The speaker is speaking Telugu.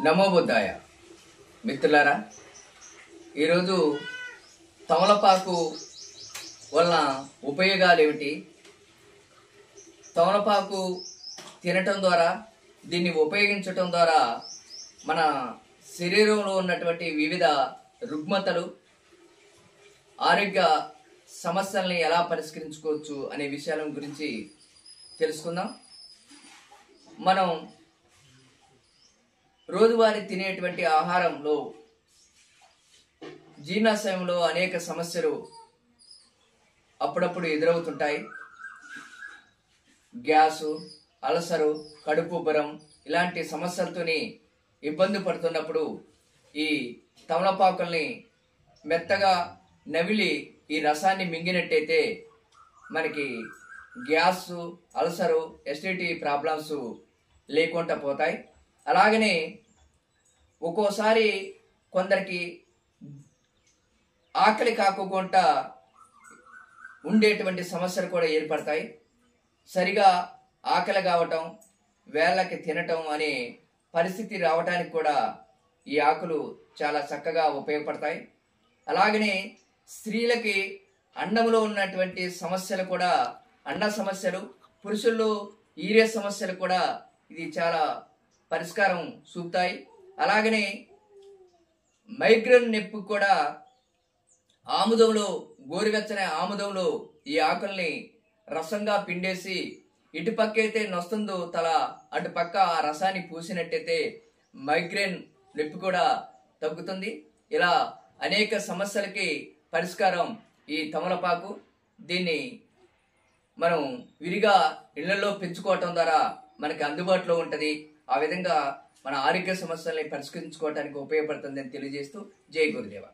నమో బుద్ధాయ మిత్రులారా, ఈరోజు తమలపాకు వలన ఉపయోగాలు ఏమిటి, తమలపాకు తినటం ద్వారా దీన్ని ఉపయోగించటం ద్వారా మన శరీరంలో ఉన్నటువంటి వివిధ రుగ్మతలు ఆరోగ్య సమస్యల్ని ఎలా పరిష్కరించుకోవచ్చు అనే విషయాల గురించి తెలుసుకుందాం. మనం రోజువారీ తినేటువంటి ఆహారంలో జీర్ణాశయంలో అనేక సమస్యలు అప్పుడప్పుడు ఎదురవుతుంటాయి. గ్యాసు, అల్సరు, కడుపు ఉబ్బరం ఇలాంటి సమస్యలతోని ఇబ్బంది పడుతున్నప్పుడు ఈ తమలపాకుల్ని మెత్తగా నవిలి ఈ రసాన్ని మింగినట్టయితే మనకి గ్యాసు, అల్సరు, ఎసిడిటీ ప్రాబ్లమ్స్ లేకుండా పోతాయి. అలాగనే ఒక్కోసారి కొందరికి ఆకలి కాకుండా ఉండేటువంటి సమస్యలు కూడా ఏర్పడతాయి. సరిగా ఆకలి కావటం, వేళ్ళకి తినటం అనే పరిస్థితి రావడానికి కూడా ఈ ఆకులు చాలా చక్కగా ఉపయోగపడతాయి. అలాగనే స్త్రీలకి అండంలో ఉన్నటువంటి సమస్యలు కూడా, అండ సమస్యలు, పురుషుల్లో ఈరే సమస్యలు కూడా ఇది చాలా పరిష్కారం చూపుతాయి. అలాగనే మైగ్రేన్ నొప్పి కూడా ఆముదంలో, గోరువెచ్చని ఆముదంలో ఈ ఆకుల్ని రసంగా పిండేసి ఇటుపక్క అయితే నొస్తుందో తల, అటుపక్క ఆ రసాన్ని పూసినట్టయితే మైగ్రేన్ నొప్పి కూడా తగ్గుతుంది. ఇలా అనేక సమస్యలకి పరిష్కారం ఈ తమలపాకు. దీన్ని మనం విరిగా ఇళ్లలో పెంచుకోవటం ద్వారా మనకి అందుబాటులో ఉంటుంది. ఆ విధంగా మన ఆరోగ్య సమస్యల్ని పరిష్కరించుకోవడానికి ఉపయోగపడుతుందని తెలియజేస్తూ జై గురుదేవ.